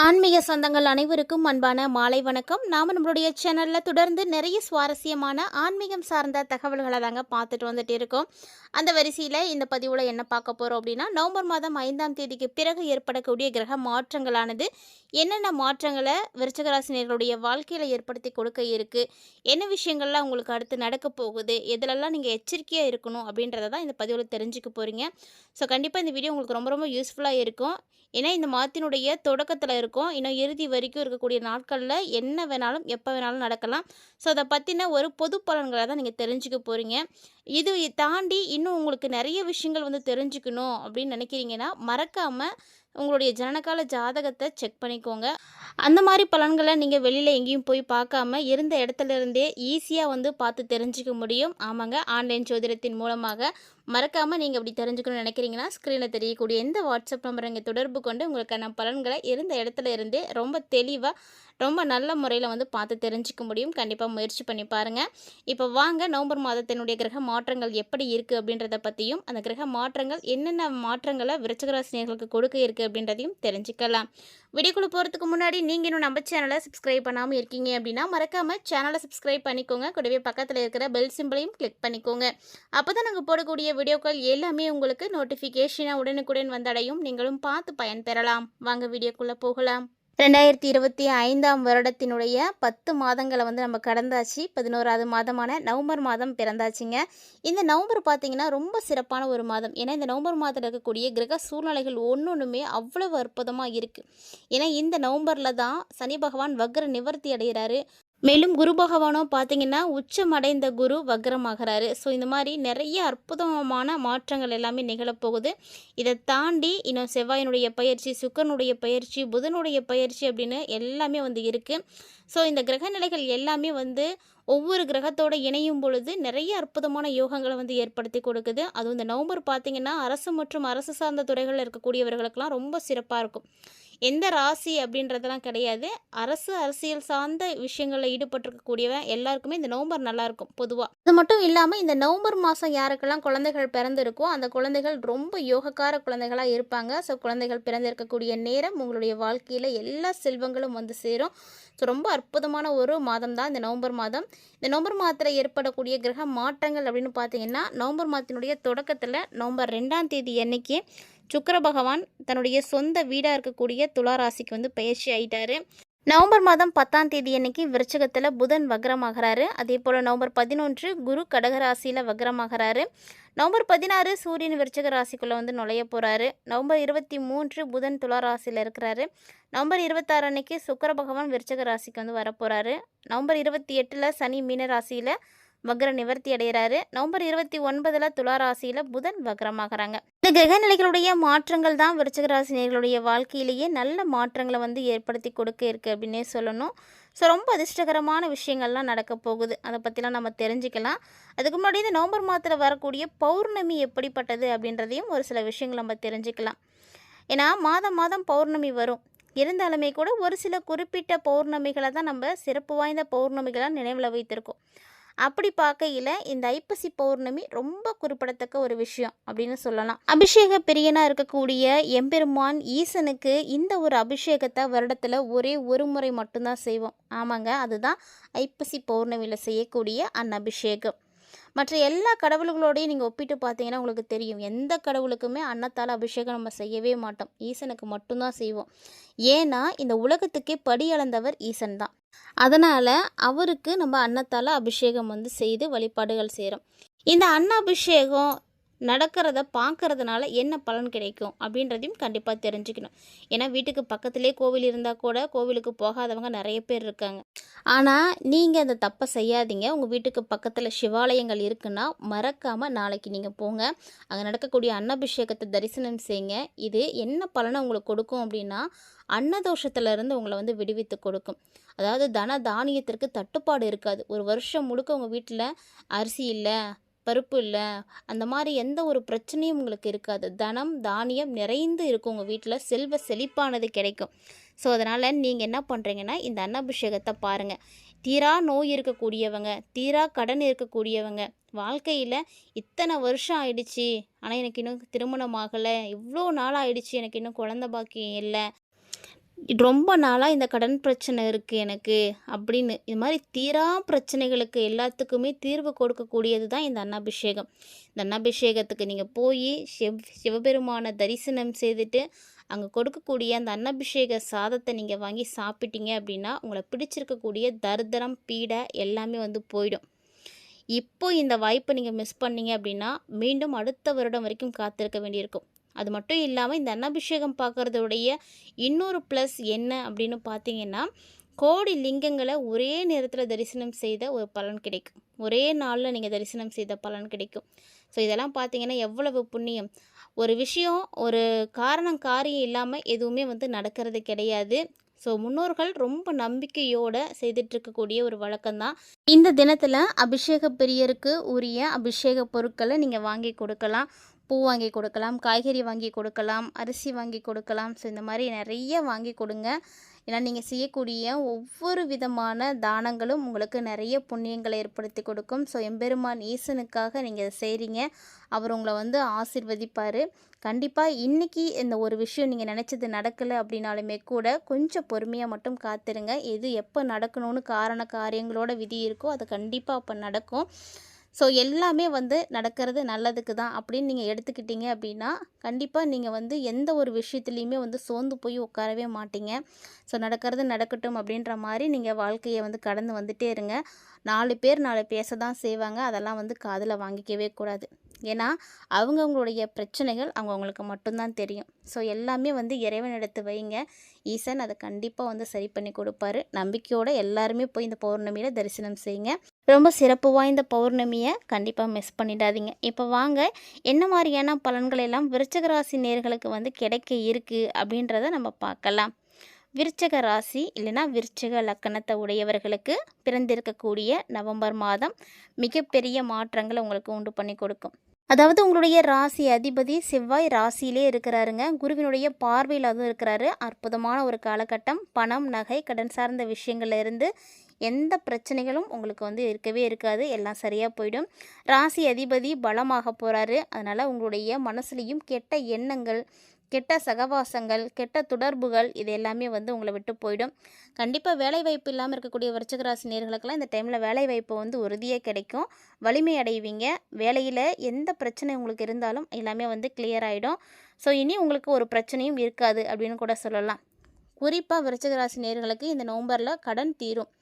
ஆன்மீக சொந்தங்கள் அனைவருக்கும் அன்பான மாலை வணக்கம். நாம் நம்மளுடைய சேனலில் தொடர்ந்து நிறைய சுவாரஸ்யமான ஆன்மீகம் சார்ந்த தகவல்களை தாங்க பார்த்துட்டு வந்துட்டு இருக்கோம். அந்த வரிசையில் இந்த பதிவில் என்ன பார்க்க போகிறோம் அப்படின்னா, நவம்பர் மாதம் 5ஆம் தேதிக்கு பிறகு ஏற்படக்கூடிய கிரக மாற்றங்களானது என்னென்ன மாற்றங்களை விருச்சிகராசினியர்களுடைய வாழ்க்கையில் ஏற்படுத்தி கொடுக்க இருக்குது, என்ன விஷயங்கள்லாம் உங்களுக்கு அடுத்து நடக்க போகுது, எதிலெல்லாம் நீங்கள் எச்சரிக்கையாக இருக்கணும் அப்படின்றத தான் இந்த பதிவில் தெரிஞ்சுக்க போகிறீங்க. ஸோ கண்டிப்பாக இந்த வீடியோ உங்களுக்கு ரொம்ப ரொம்ப யூஸ்ஃபுல்லாக இருக்கும். ஏன்னா இந்த மாதத்தினுடைய தொடக்கத்தில் இருக்கும், இன்னும் இறுதி வரைக்கும் இருக்கக்கூடிய நாட்களில் என்ன வேணாலும் எப்போ வேணாலும் நடக்கலாம். ஸோ அதை பற்றின ஒரு பொது பலன்களை தான் நீங்கள் தெரிஞ்சுக்க போகிறீங்க. இது தாண்டி இன்னும் உங்களுக்கு நிறைய விஷயங்கள் தெரிஞ்சுக்கணும் அப்படின்னு நினைக்கிறீங்கன்னா, மறக்காமல் உங்களுடைய ஜனனகால ஜாதகத்தை செக் பண்ணிக்கோங்க. அந்த மாதிரி பலன்களை நீங்கள் வெளியில் எங்கேயும் போய் பார்க்காம இருந்த இடத்துல இருந்தே ஈஸியாக பார்த்து தெரிஞ்சுக்க முடியும். ஆமாங்க, ஆன்லைன் ஜோதிடத்தின் மூலமாக. மறக்காமல் நீங்கள் அப்படி தெரிஞ்சுக்கணும்னு நினைக்கிறீங்கன்னா, ஸ்க்ரீனில் தெரியக்கூடிய எந்த வாட்ஸ்அப் நம்பரை இங்கே தொடர்பு கொண்டு உங்களுக்கான பலன்களை இருந்த இடத்துல இருந்தே ரொம்ப தெளிவாக ரொம்ப நல்ல முறையில் பார்த்து தெரிஞ்சுக்க முடியும். கண்டிப்பாக முயற்சி பண்ணி பாருங்கள். இப்போ வாங்க, நவம்பர் மாதத்தினுடைய கிரக மாற்றங்கள் எப்படி இருக்குது அப்படின்றத பற்றியும், அந்த கிரக மாற்றங்கள் என்னென்ன மாற்றங்களை விருச்சிகராசினியர்களுக்கு கொடுக்க இருக்குது அப்படின்றதையும் தெரிஞ்சுக்கலாம். வீடியோக்குள்ளே போகிறதுக்கு முன்னாடி நீங்கள் இன்னும் நம்ம சேனலை சப்ஸ்கிரைப் பண்ணாமல் இருக்கீங்க அப்படின்னா, மறக்காமல் சேனலை சப்ஸ்கிரைப் பண்ணிக்கோங்க. கூடவே பக்கத்தில் இருக்கிற பெல் சிம்பிளையும் கிளிக் பண்ணிக்கோங்க. அப்போ தான் நாங்கள் போடக்கூடிய வீடியோக்கள் எல்லாமே உங்களுக்கு நோட்டிஃபிகேஷனாக உடனுக்குடன் வந்தடையும். நீங்களும் பார்த்து பயன்பெறலாம். வாங்க வீடியோக்குள்ளே போகலாம். 2025ஆம் வருடத்தினுடைய 10 மாதங்களை நம்ம கடந்தாச்சு. 11வது மாதமான நவம்பர் மாதம் பிறந்தாச்சுங்க. இந்த நவம்பர் பார்த்திங்கன்னா ரொம்ப சிறப்பான ஒரு மாதம். ஏன்னா இந்த நவம்பர் மாதத்தில் இருக்கக்கூடிய கிரக சூழ்நிலைகள் ஒன்றுமே அவ்வளவு அற்புதமாக இருக்குது. ஏன்னா இந்த நவம்பரில் தான் சனி பகவான் வக்ர நிவர்த்தி அடைகிறாரு. மேலும் குரு பகவானும் பார்த்திங்கன்னா உச்சமடைந்த குரு வக்ரமாகிறாரு. ஸோ இந்த மாதிரி நிறைய அற்புதமான மாற்றங்கள் எல்லாமே நிகழப்போகுது. இதை தாண்டி இன்னும் செவ்வாயினுடைய பயிற்சி, சுக்கிரனுடைய பயிற்சி, புதனுடைய பயிற்சி அப்படின்னு எல்லாமே இருக்குது. ஸோ இந்த கிரக நிலைகள் எல்லாமே ஒவ்வொரு கிரகத்தோடு இணையும் பொழுது நிறைய அற்புதமான யோகங்களை ஏற்படுத்தி கொடுக்குது. அதுவும் இந்த நவம்பர் பார்த்திங்கன்னா அரசு மற்றும் அரசு சார்ந்த துறைகளில் இருக்கக்கூடியவர்களுக்கெல்லாம் ரொம்ப சிறப்பாக இருக்கும். எந்த ராசி அப்படின்றதெல்லாம் கிடையாது. அரசியல் சார்ந்த விஷயங்களில் ஈடுபட்டிருக்கக்கூடியவன் எல்லாருக்குமே இந்த நவம்பர் நல்லாயிருக்கும் பொதுவாக. அது மட்டும் இல்லாமல் இந்த நவம்பர் மாதம் யாருக்கெல்லாம் குழந்தைகள் பிறந்திருக்கோ அந்த குழந்தைகள் ரொம்ப யோகக்கார குழந்தைகளாக இருப்பாங்க. ஸோ குழந்தைகள் பிறந்திருக்கக்கூடிய நேரம் உங்களுடைய வாழ்க்கையில் எல்லா செல்வங்களும் சேரும். ஸோ ரொம்ப அற்புதமான ஒரு மாதம் தான் இந்த நவம்பர் மாதம். இந்த நவம்பர் மாதத்தில் ஏற்படக்கூடிய கிரக மாற்றங்கள் அப்படின்னு பார்த்தீங்கன்னா, நவம்பர் மாதத்தினுடைய தொடக்கத்தில் நவம்பர் 2ஆம் தேதி அன்னைக்கு சுக்கிர பகவான் தன்னுடைய சொந்த வீடாக இருக்கக்கூடிய துலா ராசிக்கு பயிற்சி ஆகிட்டாரு. நவம்பர் மாதம் 10ஆம் தேதி அன்னைக்கு விருச்சிகத்தில் புதன் வக்ரமாகிறாரு. அதே போல் நவம்பர் 11 குரு கடகராசியில் வக்ரமாகிறாரு. நவம்பர் 16 சூரியன் விருச்சிக ராசிக்குள்ளே நுழைய போகிறாரு. நவம்பர் 23 புதன் துலா ராசியில் இருக்கிறாரு. நவம்பர் 26 அன்னைக்கு சுக்கிர பகவான் விருச்சிக ராசிக்கு வரப்போகிறாரு. நவம்பர் 28 சனி மீன ராசியில் வக்ர நிவர்த்தி அடைகிறாரு. நவம்பர் 29 துலா ராசியில் புதன் வக்ரமாகறாங்க. இந்த கிரகநிலைகளுடைய மாற்றங்கள் தான் விருச்சிக ராசினியர்களுடைய வாழ்க்கையிலேயே நல்ல மாற்றங்களை ஏற்படுத்தி கொடுக்க இருக்குது அப்படின்னே சொல்லணும். ஸோ ரொம்ப அதிர்ஷ்டகரமான விஷயங்கள்லாம் நடக்க போகுது. அதை பற்றிலாம் நம்ம தெரிஞ்சுக்கலாம். அதுக்கு முன்னாடி இந்த நவம்பர் மாதத்தில் வரக்கூடிய பௌர்ணமி எப்படிப்பட்டது அப்படின்றதையும் ஒரு சில விஷயங்கள் நம்ம தெரிஞ்சுக்கலாம். ஏன்னா மாதம் மாதம் பௌர்ணமி வரும். இருந்தாலுமே கூட ஒரு சில குறிப்பிட்ட பௌர்ணமிகளை தான் நம்ம சிறப்பு வாய்ந்த பௌர்ணமிகளாக நினைவில் வைத்திருக்கோம். அப்படி பார்க்கையில் இந்த ஐப்பசி பௌர்ணமி ரொம்ப குறிப்பிடத்தக்க ஒரு விஷயம் அப்படின்னு சொல்லலாம். அபிஷேக பிரியனாக இருக்கக்கூடிய எம்பெருமான் ஈசனுக்கு இந்த ஒரு அபிஷேகத்தை வருடத்தில் ஒரே ஒரு முறை மட்டும்தான் செய்வோம். ஆமாங்க, அதுதான் ஐப்பசி பௌர்ணமியில் செய்யக்கூடிய அன்னபிஷேகம். மற்ற எல்லா கடவுள்களோடையும் நீங்கள் ஒப்பிட்டு பார்த்தீங்கன்னா உங்களுக்கு தெரியும், எந்த கடவுளுக்குமே அன்னத்தால் அபிஷேகம் நம்ம செய்யவே மாட்டோம். ஈசனுக்கு மட்டும்தான் செய்வோம். ஏன்னா இந்த உலகத்துக்கே படி அளந்தவர் ஈசன் தான். அதனால் அவருக்கு நம்ம அன்னத்தால் அபிஷேகம் செய்து வழிபாடுகள் செய்கிறோம். இந்த அன்னாபிஷேகம் நடக்கிறத பார்க்கறதுனால என்ன பலன் கிடைக்கும் அப்படின்றதையும் கண்டிப்பாக தெரிஞ்சுக்கணும். ஏன்னா வீட்டுக்கு பக்கத்துலேயே கோவில் இருந்தால் கூட கோவிலுக்கு போகாதவங்க நிறைய பேர் இருக்காங்க. ஆனால் நீங்கள் அந்த தப்பை செய்யாதீங்க. உங்கள் வீட்டுக்கு பக்கத்தில் சிவாலயங்கள் இருக்குன்னா மறக்காமல் நாளைக்கு நீங்கள் போங்க. அங்கே நடக்கக்கூடிய அன்னபிஷேகத்தை தரிசனம் செய்யுங்க. இது என்ன பலனை உங்களுக்கு கொடுக்கும் அப்படின்னா, அன்னதோஷத்திலிருந்து உங்களை விடுவித்து கொடுக்கும். அதாவது தன தானியத்திற்கு தட்டுப்பாடு இருக்காது. ஒரு வருஷம் முழுக்க உங்கள் வீட்டில் அரிசி இல்லை, பருப்பு இல்லை, அந்த மாதிரி எந்த ஒரு பிரச்சனையும் உங்களுக்கு இருக்காது. தனம் தானியம் நிறைந்து இருக்கும். உங்கள் வீட்டில் செல்வ செழிப்பானது கிடைக்கும். ஸோ அதனால் நீங்கள் என்ன பண்ணுறீங்கன்னா, இந்த அன்னாபிஷேகத்தை பாருங்கள். தீரா நோய் இருக்கக்கூடியவங்க, தீரா கடன் இருக்கக்கூடியவங்க, வாழ்க்கையில் இத்தனை வருஷம் ஆயிடுச்சு ஆனால் எனக்கு இன்னும் திருமணம் ஆகலை, இவ்வளோ நாள் ஆயிடுச்சு எனக்கு இன்னும் குழந்த பாக்கியம் இல்லை, ரொம்ப நாளாக இந்த கடன் பிரச்சனை இருக்குது எனக்கு அப்படின்னு இது மாதிரி தீரா பிரச்சனைகளுக்கு எல்லாத்துக்குமே தீர்வு கொடுக்கக்கூடியது தான் இந்த அன்னாபிஷேகம். இந்த அன்னாபிஷேகத்துக்கு நீங்கள் போய் சிவபெருமானை தரிசனம் செய்துட்டு அங்கே கொடுக்கக்கூடிய அந்த அன்னாபிஷேக சாதத்தை நீங்கள் வாங்கி சாப்பிட்டீங்க அப்படின்னா உங்களை பிடிச்சிருக்கக்கூடிய தரித்திரம் பீடை எல்லாமே வந்து போயிடும். இப்போ இந்த வாய்ப்பை நீங்கள் மிஸ் பண்ணீங்க அப்படின்னா மீண்டும் அடுத்த வருடம் வரைக்கும் காத்திருக்க வேண்டியிருக்கும். அது மட்டும் இல்லாமல் இந்த அன்னாபிஷேகம் பார்க்குறதுடைய இன்னொரு ப்ளஸ் என்ன அப்படின்னு பார்த்தீங்கன்னா, கோடி லிங்கங்களை ஒரே நேரத்தில் தரிசனம் செய்த ஒரு பலன் கிடைக்கும். ஒரே நாளில் நீங்கள் தரிசனம் செய்த பலன் கிடைக்கும். ஸோ இதெல்லாம் பார்த்தீங்கன்னா எவ்வளவு புண்ணியம். ஒரு விஷயம் ஒரு காரியம் இல்லாமல் எதுவுமே வந்து நடக்கிறது கிடையாது. ஸோ முன்னோர்கள் ரொம்ப நம்பிக்கையோடு செய்துட்ருக்கக்கூடிய ஒரு வழக்கம்தான். இந்த தினத்தில் அபிஷேக பிரியருக்கு உரிய அபிஷேக பொருட்களை நீங்கள் வாங்கி கொடுக்கலாம். பூ வாங்கி கொடுக்கலாம், காய்கறி வாங்கி கொடுக்கலாம், அரிசி வாங்கி கொடுக்கலாம். ஸோ இந்த மாதிரி நிறைய வாங்கி கொடுங்க. ஏன்னா நீங்கள் செய்யக்கூடிய ஒவ்வொரு விதமான தானங்களும் உங்களுக்கு நிறைய புண்ணியங்களை ஏற்படுத்தி கொடுக்கும். ஸோ எம்பெருமான் ஈசனுக்காக நீங்கள் செய்கிறீங்க. அவர் உங்களை வந்து ஆசீர்வதிப்பார். கண்டிப்பாக இன்றைக்கி இந்த ஒரு விஷயம் நீங்கள் நினச்சது நடக்கலை அப்படின்னாலுமே கூட கொஞ்சம் பொறுமையாக மட்டும் காத்துருங்க. எது எப்போ நடக்கணும்னு காரியங்களோட விதி இருக்கோ அது கண்டிப்பாக அப்போ நடக்கும். ஸோ எல்லாமே வந்து நடக்கிறது நல்லதுக்கு தான் அப்படின்னு நீங்கள் எடுத்துக்கிட்டீங்க அப்படின்னா கண்டிப்பாக நீங்கள் வந்து எந்த ஒரு விஷயத்துலையுமே வந்து சோர்ந்து போய் உட்காரவே மாட்டீங்க. ஸோ நடக்கிறது நடக்கட்டும் அப்படின்ற மாதிரி நீங்கள் வாழ்க்கையை வந்து கடந்து வந்துட்டே இருங்க. 4 பேர் 4 பேச தான் செய்வாங்க. அதெல்லாம் வந்து காதில் வாங்கிக்கவே கூடாது. ஏன்னா அவங்கவுங்களுடைய பிரச்சனைகள் அவங்கவுங்களுக்கு மட்டும்தான் தெரியும். ஸோ எல்லாமே வந்து இறைவனிடத்து வைங்க. ஈசன் அதை கண்டிப்பாக வந்து சரி பண்ணி கொடுப்பாரு. நம்பிக்கையோடு எல்லாருமே போய் இந்த பௌர்ணமியில் தரிசனம் செய்யுங்க. ரொம்ப சிறப்பு வாய்ந்த பௌர்ணமியை கண்டிப்பாக மிஸ் பண்ணிடாதீங்க. இப்போ வாங்க என்ன மாதிரியான பலன்கள் எல்லாம் விருச்சிக ராசி நேயர்களுக்கு வந்து கிடைக்க இருக்குது அப்படின்றத நம்ம பார்க்கலாம். விருச்சிக ராசி இல்லைன்னா விருச்சிக லக்கணத்தை உடையவர்களுக்கு பிறந்திருக்கக்கூடிய நவம்பர் மாதம் மிகப்பெரிய மாற்றங்களை உங்களுக்கு உண்டு பண்ணி கொடுக்கும். அதாவது உங்களுடைய ராசி அதிபதி செவ்வாய் ராசியிலே இருக்கிறாருங்க. குருவினுடைய பார்வையில் அதுவும் இருக்கிறாரு. அற்புதமான ஒரு காலகட்டம். பணம், நகை, கடன் சார்ந்த விஷயங்கள்ல இருந்து எந்த பிரச்சனைகளும் உங்களுக்கு வந்து இருக்கவே இருக்காது. எல்லாம் சரியாக போயிடும். ராசி அதிபதி பலமாக போகிறாரு. அதனால் உங்களுடைய மனசுலேயும் கெட்ட எண்ணங்கள், கெட்ட சகவாசங்கள், கெட்ட தொடர்புகள் இது எல்லாமே வந்து உங்களை விட்டு போயிடும். கண்டிப்பாக வேலைவாய்ப்பு இல்லாமல் இருக்கக்கூடிய விருச்சிக ராசி நேயர்களுக்கெல்லாம் இந்த டைமில் வேலைவாய்ப்பு வந்து உறுதியாக கிடைக்கும். வலிமை அடைவீங்க. வேலையில் எந்த பிரச்சனை உங்களுக்கு இருந்தாலும் எல்லாமே வந்து கிளியர் ஆகிடும். ஸோ இனி உங்களுக்கு ஒரு பிரச்சனையும் இருக்காது அப்படின்னு கூட சொல்லலாம். குறிப்பாக விருச்சிக ராசி நேயர்களுக்கு இந்த நவம்பரில் கடன் தீரும்.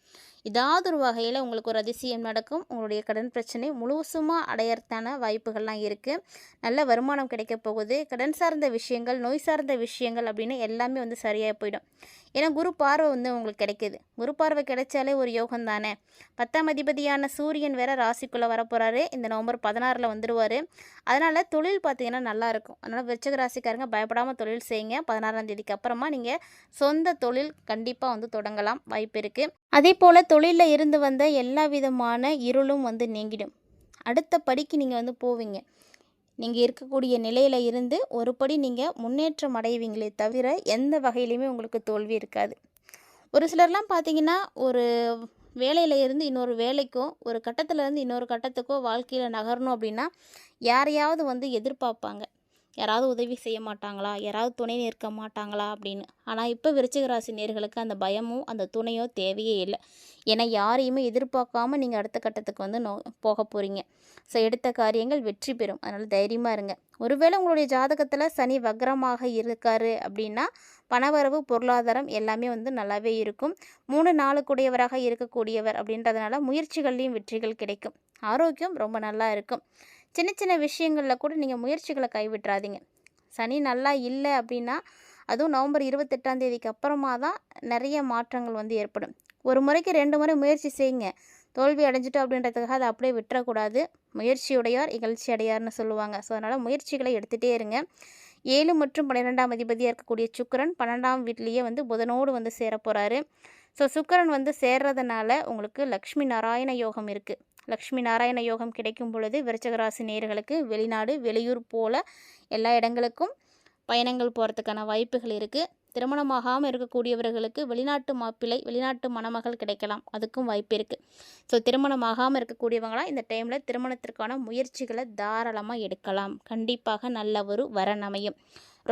ஏதாவது ஒரு வகையில் உங்களுக்கு ஒரு அதிசயம் நடக்கும். உங்களுடைய கடன் பிரச்சனை முழுசுமாக அடையறதான வாய்ப்புகள்லாம் இருக்குது. நல்ல வருமானம் கிடைக்க போகுது. கடன் சார்ந்த விஷயங்கள், நோய் சார்ந்த விஷயங்கள் அப்படின்னு எல்லாமே வந்து சரியாக போயிடும். ஏன்னா குரு பார்வை வந்து உங்களுக்கு கிடைக்கிது. குரு பார்வை கிடைச்சாலே ஒரு யோகம் தானே. 10ஆம் அதிபதியான சூரியன் வேற ராசிக்குள்ளே வரப்போகிறாரு. இந்த நவம்பர் 16 வந்துடுவார். அதனால் தொழில் பார்த்திங்கன்னா நல்லாயிருக்கும். அதனால் விருச்சிக ராசிக்காரங்க பயப்படாமல் தொழில் செய்யுங்க. 16ஆம் தேதிக்கு அப்புறமா நீங்கள் சொந்த தொழில் கண்டிப்பாக வந்து தொடங்கலாம், வாய்ப்பு இருக்குது. அதே போல் தொழிலில் இருந்து வந்த எல்லா விதமான இருளும் வந்து நீங்கிடும். அடுத்த படிக்கு நீங்கள் வந்து போவீங்க. நீங்கள் இருக்கக்கூடிய நிலையில் இருந்து ஒரு படி நீங்கள் முன்னேற்றம் அடைவீங்களே தவிர எந்த வகையிலையுமே உங்களுக்கு தோல்வி இருக்காது. ஒரு சிலர்லாம் பார்த்தீங்கன்னா ஒரு வேலையில் இருந்து இன்னொரு வேலைக்கோ, ஒரு கட்டத்திலேருந்து இன்னொரு கட்டத்துக்கோ வாழ்க்கையில் நகரணும் அப்படின்னா யாரையாவது வந்து எதிர்பார்ப்பாங்க. யாராவது உதவி செய்ய மாட்டாங்களா, யாராவது துணை நிற்க மாட்டாங்களா அப்படின்னு. ஆனால் இப்போ விருச்சிக ராசி நேயர்களுக்கு அந்த பயமும் அந்த துணையோ தேவையே இல்லை. ஏன்னா யாரையுமே எதிர்பார்க்காம நீங்கள் அடுத்த கட்டத்துக்கு வந்து போக போகிறீங்க. ஸோ எடுத்த காரியங்கள் வெற்றி பெறும். அதனால் தைரியமாக இருங்க. ஒருவேளை உங்களுடைய ஜாதகத்தில் சனி வக்ரமாக இருக்காரு அப்படின்னா பணவரவு, பொருளாதாரம் எல்லாமே வந்து நல்லாவே இருக்கும். 3 நாளுக்குடையவராக இருக்கக்கூடியவர் அப்படின்றதுனால முயற்சிகள்லேயும் வெற்றிகள் கிடைக்கும். ஆரோக்கியம் ரொம்ப நல்லா இருக்கும். சின்ன சின்ன விஷயங்களில் கூட நீங்கள் முயற்சிகளை கைவிட்றாதீங்க. சனி நல்லா இல்லை அப்படின்னா அதுவும் நவம்பர் 28ஆம் தேதிக்கு அப்புறமா தான் நிறைய மாற்றங்கள் வந்து ஏற்படும். ஒரு முறைக்கு 2 முறை முயற்சி செய்யுங்க. தோல்வி அடைஞ்சிட்டோம் அப்படின்றதுக்காக அதை அப்படியே விட்டுறக்கூடாது. முயற்சியுடையார் இகழ்ச்சி அடையார்னு சொல்லுவாங்க. ஸோ அதனால் முயற்சிகளை எடுத்துகிட்டே இருங்க. 7 மற்றும் 12ஆம் அதிபதியாக இருக்கக்கூடிய சுக்கிரன் 12ஆம் வீட்லேயே வந்து புதனோடு வந்து சேர போகிறாரு. ஸோ சுக்கிரன் வந்து சேர்றதுனால உங்களுக்கு லக்ஷ்மி நாராயண யோகம் இருக்குது. லக்ஷ்மி நாராயண யோகம் கிடைக்கும் பொழுது விருச்சிக ராசி நேயர்களுக்கு வெளிநாடு, வெளியூர் போல் எல்லா இடங்களுக்கும் பயணங்கள் போகிறதுக்கான வாய்ப்புகள் இருக்குது. திருமணமாகாமல் இருக்கக்கூடியவர்களுக்கு வெளிநாட்டு மாப்பிள்ளை, வெளிநாட்டு மணமகள் கிடைக்கலாம். அதுக்கும் வாய்ப்பு இருக்குது. ஸோ திருமணமாகாமல் இருக்கக்கூடியவங்களாம் இந்த டைமில் திருமணத்திற்கான முயற்சிகளை தாராளமாக எடுக்கலாம். கண்டிப்பாக நல்ல ஒரு வரன் அமையும்.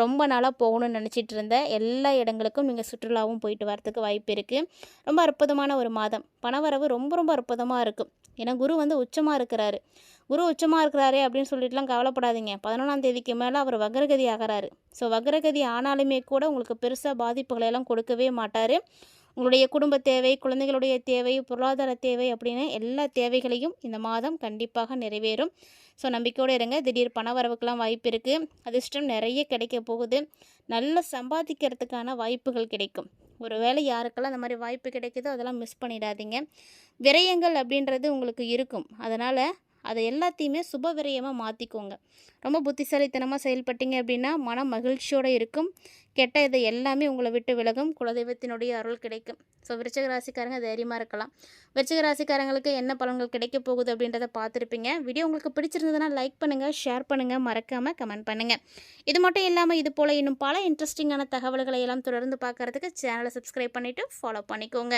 ரொம்ப நாளாக போகணும்னு நினச்சிட்டு இருந்த எல்லா இடங்களுக்கும் நீங்கள் சுற்றுலாவும் போயிட்டு வரத்துக்கு வாய்ப்பு இருக்குது. ரொம்ப அற்புதமான ஒரு மாதம். பணவரவு ரொம்ப ரொம்ப அற்புதமாக இருக்கும். ஏன்னா குரு வந்து உச்சமாக இருக்கிறாரு. குரு உச்சமாக இருக்கிறாரே அப்படின்னு சொல்லிட்டுலாம் கவலைப்படாதீங்க. 11ஆம் தேதிக்கு மேலே அவர் வக்ரகதி ஆகிறாரு. ஸோ வக்ரகதி ஆனாலுமே கூட உங்களுக்கு பெருசாக பாதிப்புகளை எல்லாம் கொடுக்கவே மாட்டார். உங்களுடைய குடும்ப தேவை, குழந்தைகளுடைய தேவை, பொருளாதார தேவை அப்படின்னு எல்லா தேவைகளையும் இந்த மாதம் கண்டிப்பாக நிறைவேறும். ஸோ நம்பிக்கையோடு இருங்க. திடீர் பண வரவுக்கெல்லாம் வாய்ப்பு இருக்குது. அதிர்ஷ்டம் நிறைய கிடைக்க போகுது. நல்லா சம்பாதிக்கிறதுக்கான வாய்ப்புகள் கிடைக்கும். ஒரு வேளை யாருக்கெல்லாம் அந்த மாதிரி வாய்ப்பு கிடைக்குதோ அதெல்லாம் மிஸ் பண்ணிடாதீங்க. விரயங்கள் அப்படின்றது உங்களுக்கு இருக்கும். அதனால் அதை எல்லாத்தையுமே சுப விரயமாக மாற்றிக்கோங்க. ரொம்ப புத்திசாலித்தனமாக செயல்பட்டீங்க அப்படின்னா மன மகிழ்ச்சியோடு இருக்கும். கெட்ட இதை எல்லாமே உங்களை விட்டு விலகும். குலதெய்வத்தினுடைய அருள் கிடைக்கும். ஸோ விருச்சிக ராசிக்காரங்க தைரியமாக இருக்கலாம். விருச்சிக ராசிக்காரங்களுக்கு என்ன பலன்கள் கிடைக்க போகுது அப்படின்றத பார்த்துருப்பீங்க. வீடியோ உங்களுக்கு பிடிச்சிருந்ததுன்னா லைக் பண்ணுங்கள், ஷேர் பண்ணுங்கள், மறக்காமல் கமெண்ட் பண்ணுங்கள். இது மட்டும் இல்லாமல் இது போல் இன்னும் பல இன்ட்ரெஸ்டிங்கான தகவல்களை எல்லாம் தொடர்ந்து பார்க்குறதுக்கு சேனலை சப்ஸ்கிரைப் பண்ணிவிட்டு ஃபாலோ பண்ணிக்கோங்க.